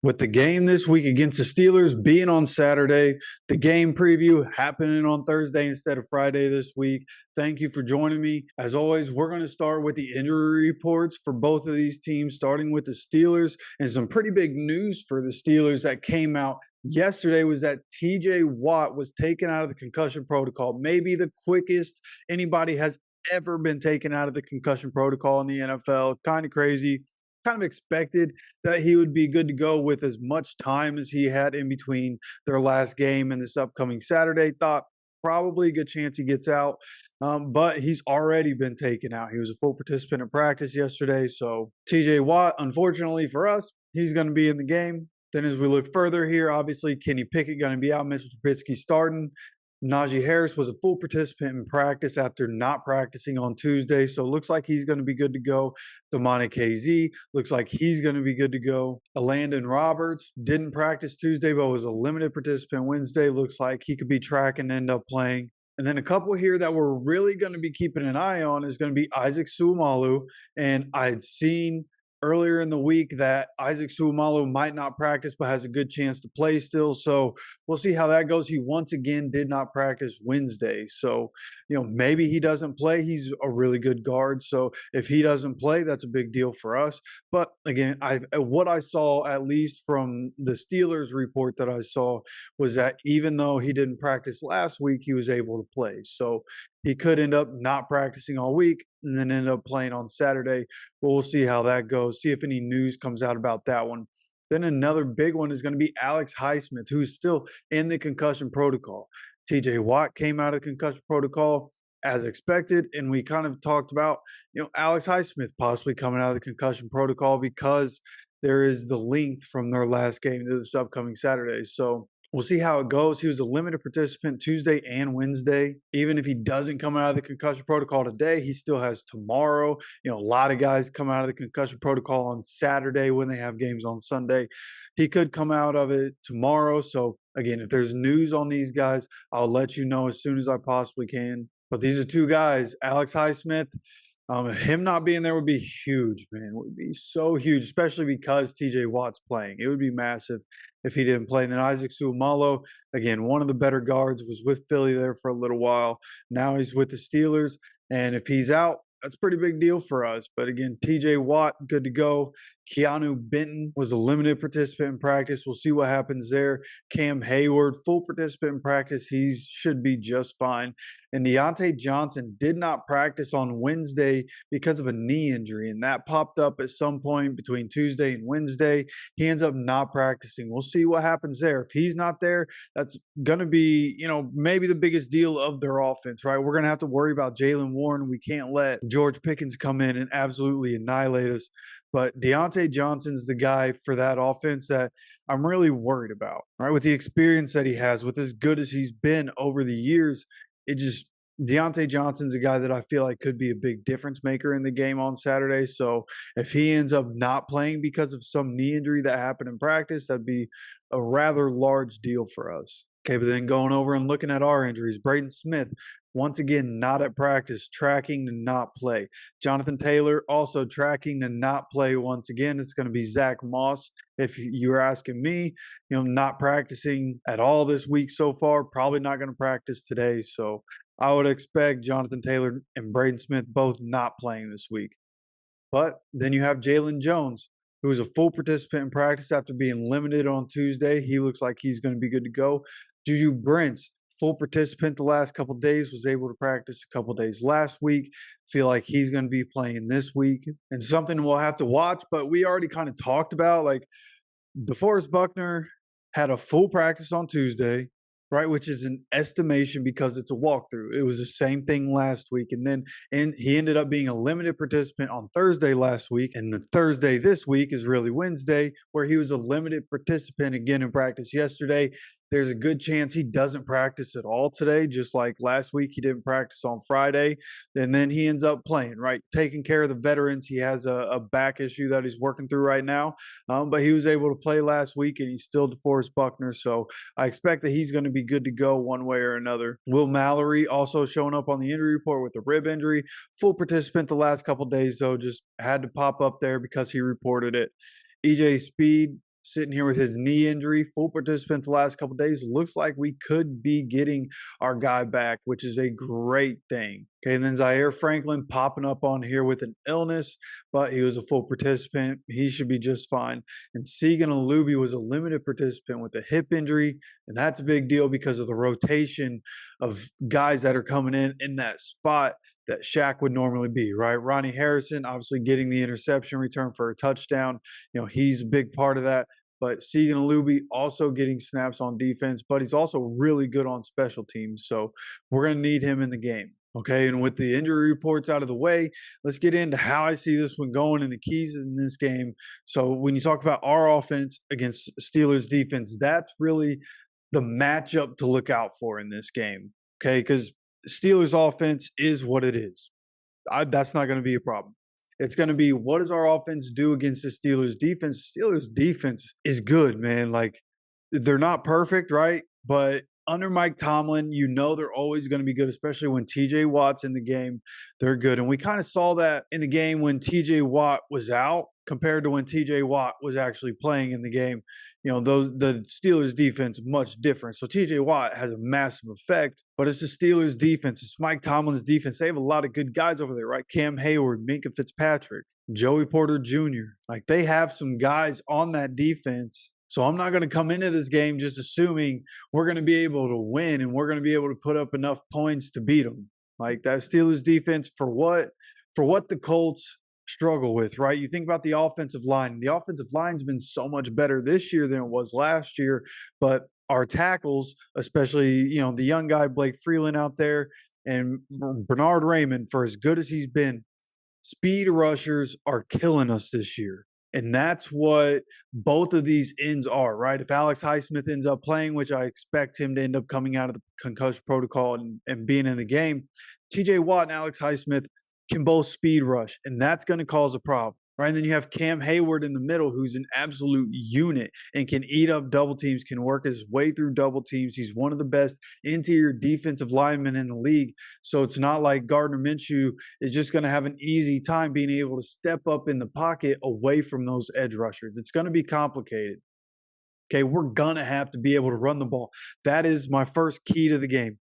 With the game this week against the Steelers being on Saturday, the game preview happening on Thursday instead of Friday this week. Thank you for joining me. As always, we're going to start with the injury reports for both of these teams, starting with the Steelers. And some pretty big news for the Steelers that came out yesterday was that TJ Watt was taken out of the concussion protocol. Maybe the quickest anybody has ever been taken out of the concussion protocol in the NFL. Kind of crazy. Kind of expected that he would be good to go with as much time as he had in between their last game and this upcoming Saturday. Thought probably a good chance he gets out, but he's already been taken out. He was a full participant in practice yesterday. So TJ Watt, unfortunately for us, he's going to be in the game. Then as we look further here, obviously Kenny Pickett going to be out, Mr. Trubisky starting. Najee Harris was a full participant in practice after not practicing on Tuesday, so it looks like he's going to be good to go. Damani KZ looks like he's going to be good to go. Landon Roberts didn't practice Tuesday, but was a limited participant Wednesday. Looks like he could be tracking and end up playing. And then a couple here that we're really going to be keeping an eye on is going to be Isaac Seumalo. And I had seen earlier in the week that Isaac Seumalo might not practice, but has a good chance to play still. So we'll see how that goes. He once again did not practice Wednesday. So, maybe he doesn't play. He's a really good guard. So if he doesn't play, that's a big deal for us. But again, what I saw, at least from the Steelers report that I saw, was that even though he didn't practice last week, he was able to play. So he could end up not practicing all week and then end up playing on Saturday. But we'll see how that goes. See if any news comes out about that one. Then another big one is going to be Alex Highsmith, who's still in the concussion protocol. TJ Watt came out of the concussion protocol as expected, and we kind of talked about, Alex Highsmith possibly coming out of the concussion protocol because there is the length from their last game to this upcoming Saturday. So we'll see how it goes. He was a limited participant Tuesday and Wednesday. Even if he doesn't come out of the concussion protocol today, he still has tomorrow. A lot of guys come out of the concussion protocol on Saturday when they have games on Sunday. He could come out of it tomorrow. So again, if there's news on these guys, I'll let you know as soon as I possibly can. But these are two guys, Alex Highsmith. Him not being there would be huge, man. It would be so huge, especially because TJ Watt's playing. It would be massive if he didn't play. And then Isaac Seumalo, again, one of the better guards, was with Philly there for a little while. Now he's with the Steelers. And if he's out, that's a pretty big deal for us. But again, TJ Watt, good to go. Keanu Benton was a limited participant in practice. We'll see what happens there. Cam Hayward, full participant in practice. He should be just fine. And Deontay Johnson did not practice on Wednesday because of a knee injury. And that popped up at some point between Tuesday and Wednesday. He ends up not practicing. We'll see what happens there. If he's not there, that's going to be, maybe the biggest deal of their offense, right? We're going to have to worry about Jaylen Warren. We can't let George Pickens come in and absolutely annihilate us. But Deontay Johnson's the guy for that offense that I'm really worried about, right? With the experience that he has, with as good as he's been over the years, Deontay Johnson's a guy that I feel like could be a big difference maker in the game on Saturday. So if he ends up not playing because of some knee injury that happened in practice, that'd be a rather large deal for us. Okay, but then going over and looking at our injuries, Braden Smith, once again, not at practice, tracking to not play. Jonathan Taylor also tracking to not play once again. It's going to be Zach Moss. If you're asking me, not practicing at all this week so far, probably not going to practice today. So I would expect Jonathan Taylor and Braden Smith both not playing this week. But then you have Jalen Jones, who was a full participant in practice after being limited on Tuesday. He looks like he's going to be good to go. Juju Brents, full participant the last couple of days, was able to practice a couple of days last week. Feel like he's going to be playing this week. And something we'll have to watch, but we already kind of talked about, like DeForest Buckner had a full practice on Tuesday, right, which is an estimation because it's a walkthrough. It was the same thing last week. And he ended up being a limited participant on Thursday last week. And the Thursday this week is really Wednesday, where he was a limited participant again in practice yesterday. There's a good chance he doesn't practice at all today, just like last week he didn't practice on Friday. And then he ends up playing, right? Taking care of the veterans. He has a back issue that he's working through right now. But he was able to play last week, and he's still DeForest Buckner. So I expect that he's going to be good to go one way or another. Will Mallory also showing up on the injury report with a rib injury. Full participant the last couple days, though, just had to pop up there because he reported it. EJ Speed, sitting here with his knee injury, full participant the last couple days. Looks like we could be getting our guy back, which is a great thing. Okay, and then Zaire Franklin popping up on here with an illness, but he was a full participant. He should be just fine. And Segan Alubi was a limited participant with a hip injury, and that's a big deal because of the rotation of guys that are coming in that spot that Shaq would normally be, right? Ronnie Harrison, obviously getting the interception return for a touchdown. He's a big part of that. But Segan Alubi also getting snaps on defense, but he's also really good on special teams. So we're going to need him in the game. Okay, and with the injury reports out of the way, let's get into how I see this one going and the keys in this game. So when you talk about our offense against Steelers defense, that's really the matchup to look out for in this game. Okay, because Steelers offense is what it is. That's not going to be a problem. It's going to be, what does our offense do against the Steelers defense? Steelers defense is good, man. Like, they're not perfect, right? But under Mike Tomlin, they're always going to be good, especially when TJ Watt's in the game. They're good. And we kind of saw that in the game when TJ Watt was out compared to when TJ Watt was actually playing in the game. The Steelers defense much different. So TJ Watt has a massive effect, but it's the Steelers defense. It's Mike Tomlin's defense. They have a lot of good guys over there, right? Cam Hayward, Minkah Fitzpatrick, Joey Porter Jr. Like, they have some guys on that defense. So I'm not going to come into this game just assuming we're going to be able to win and we're going to be able to put up enough points to beat them. Like, that Steelers defense, for what the Colts struggle with, right? You think about the offensive line. The offensive line's been so much better this year than it was last year, but our tackles, especially, the young guy Blake Freeland out there and Bernard Raymond, for as good as he's been, speed rushers are killing us this year. And that's what both of these ends are, right? If Alex Highsmith ends up playing, which I expect him to end up coming out of the concussion protocol and being in the game, TJ Watt and Alex Highsmith can both speed rush, and that's going to cause a problem, right? And then you have Cam Hayward in the middle, who's an absolute unit and can eat up double teams, can work his way through double teams. He's one of the best interior defensive linemen in the league. So it's not like Gardner Minshew is just going to have an easy time being able to step up in the pocket away from those edge rushers. It's going to be complicated. Okay, we're going to have to be able to run the ball. That is my first key to the game.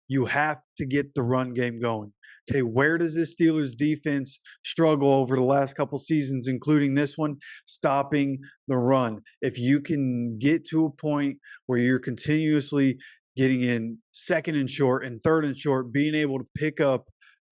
You have to get the run game going. Okay, where does this Steelers defense struggle over the last couple seasons, including this one? Stopping the run. If you can get to a point where you're continuously getting in second and short and third and short, being able to pick up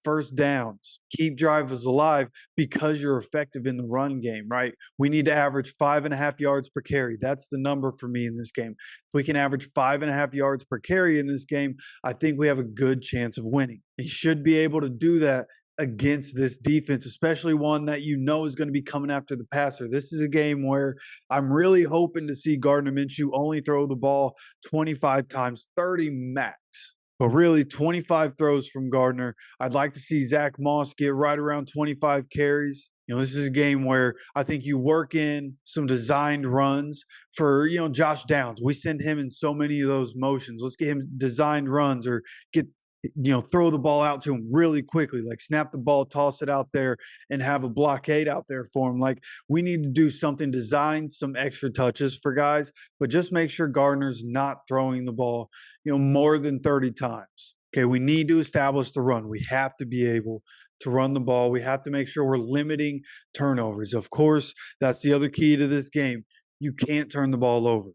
first downs, keep drives alive because you're effective in the run game, right? We need to average 5.5 yards per carry. That's the number for me in this game. If we can average 5.5 yards per carry in this game, I think we have a good chance of winning. You should be able to do that against this defense, especially one that is going to be coming after the passer. This is a game where I'm really hoping to see Gardner Minshew only throw the ball 25 times, 30 max. But really, 25 throws from Gardner. I'd like to see Zach Moss get right around 25 carries. This is a game where I think you work in some designed runs for, Josh Downs. We send him in so many of those motions. Let's get him designed runs, or throw the ball out to him really quickly, like snap the ball, toss it out there, and have a blockade out there for him. Like, we need to do something designed, some extra touches for guys, but just make sure Gardner's not throwing the ball, more than 30 times. Okay, we need to establish the run. We have to be able to run the ball. We have to make sure we're limiting turnovers. Of course, that's the other key to this game. You can't turn the ball over,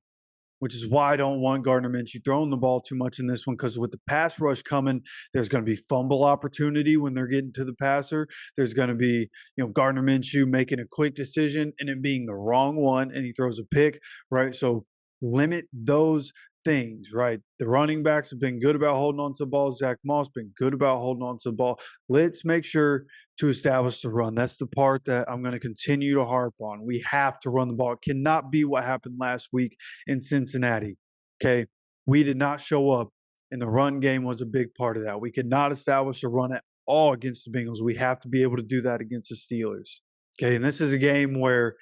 which is why I don't want Gardner Minshew throwing the ball too much in this one, because with the pass rush coming, there's going to be fumble opportunity when they're getting to the passer. There's going to be, Gardner Minshew making a quick decision and it being the wrong one, and he throws a pick, right? So limit those things, right? The running backs have been good about holding on to the ball. Zach Moss been good about holding on to the ball. Let's make sure to establish the run. That's the part that I'm going to continue to harp on. We have to run the ball. It cannot be what happened last week in Cincinnati. Okay, we did not show up, and the run game was a big part of that. We could not establish a run at all against the Bengals. We have to be able to do that against the Steelers. Okay, and this is a game where,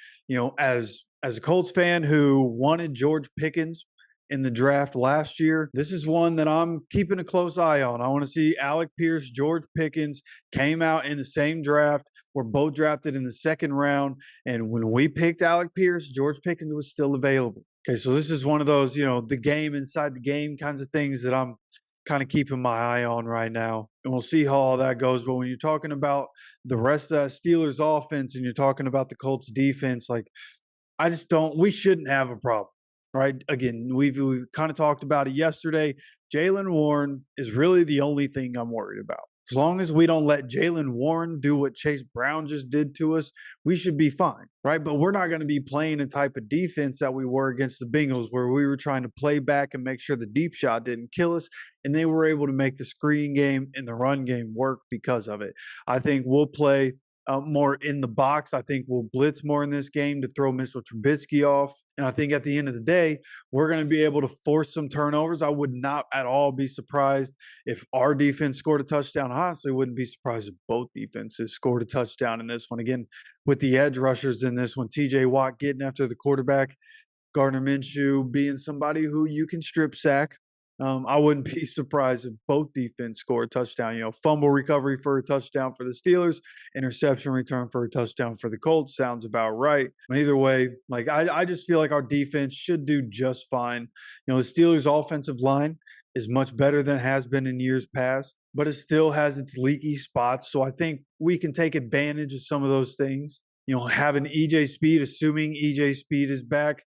as a Colts fan who wanted George Pickens in the draft last year. This is one that I'm keeping a close eye on. I want to see Alec Pierce, George Pickens came out in the same draft. We're both drafted in the second round. And when we picked Alec Pierce, George Pickens was still available. Okay, so this is one of those, the game inside the game kinds of things that I'm kind of keeping my eye on right now. And we'll see how all that goes. But when you're talking about the rest of that Steelers offense and you're talking about the Colts defense, like I just don't, we shouldn't have a problem, right? Again, we've kind of talked about it yesterday. Jaylen Warren is really the only thing I'm worried about. As long as we don't let Jaylen Warren do what Chase Brown just did to us, we should be fine, right? But we're not going to be playing a type of defense that we were against the Bengals, where we were trying to play back and make sure the deep shot didn't kill us, and they were able to make the screen game and the run game work because of it. I think we'll play more in the box. I think we'll blitz more in this game to throw Mitchell Trubisky off. And I think at the end of the day, we're going to be able to force some turnovers. I would not at all be surprised if our defense scored a touchdown. I honestly wouldn't be surprised if both defenses scored a touchdown in this one. Again, with the edge rushers in this one, TJ Watt getting after the quarterback, Gardner Minshew being somebody who you can strip sack. I wouldn't be surprised if both defense score a touchdown. Fumble recovery for a touchdown for the Steelers, interception return for a touchdown for the Colts. Sounds about right. But either way, like I just feel like our defense should do just fine. The Steelers' offensive line is much better than it has been in years past, but it still has its leaky spots. So I think we can take advantage of some of those things. Having EJ Speed, assuming EJ Speed is back,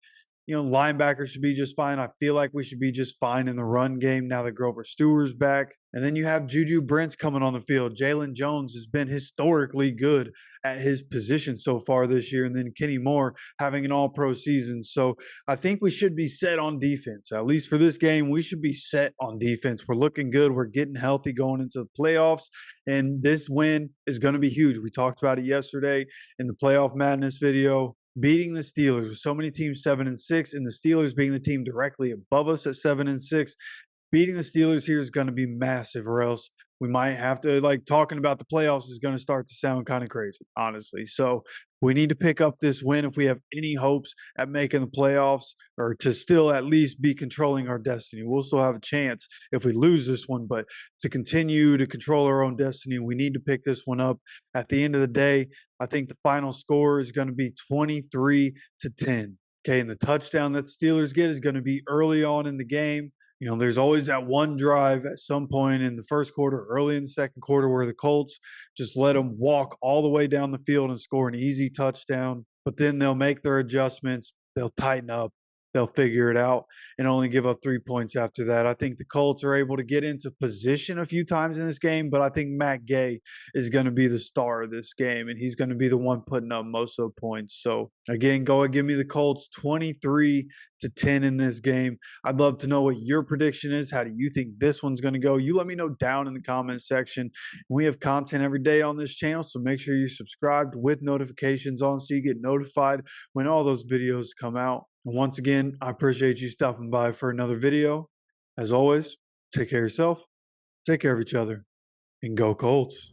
linebackers should be just fine. I feel like we should be just fine in the run game now that Grover Stewart's back. And then you have Juju Brents coming on the field. Jalen Jones has been historically good at his position so far this year. And then Kenny Moore having an all-pro season. So I think we should be set on defense. At least for this game, we should be set on defense. We're looking good. We're getting healthy going into the playoffs. And this win is going to be huge. We talked about it yesterday in the Playoff Madness video. Beating the Steelers with so many teams 7-6, and the Steelers being the team directly above us at 7-6, beating the Steelers here is going to be massive, or else we might have to, talking about the playoffs is going to start to sound kind of crazy, honestly. So we need to pick up this win if we have any hopes at making the playoffs, or to still at least be controlling our destiny. We'll still have a chance if we lose this one, but to continue to control our own destiny, we need to pick this one up. At the end of the day, I think the final score is going to be 23-10. Okay, and the touchdown that the Steelers get is going to be early on in the game. There's always that one drive at some point in the first quarter, early in the second quarter, where the Colts just let them walk all the way down the field and score an easy touchdown. But then they'll make their adjustments. They'll tighten up. They'll figure it out and only give up 3 points after that. I think the Colts are able to get into position a few times in this game, but I think Matt Gay is going to be the star of this game, and he's going to be the one putting up most of the points. So, again, go and give me the Colts 23-10 in this game. I'd love to know what your prediction is. How do you think this one's going to go? You let me know down in the comment section. We have content every day on this channel, so make sure you're subscribed with notifications on so you get notified when all those videos come out. And once again, I appreciate you stopping by for another video. As always, take care of yourself, take care of each other, and go Colts.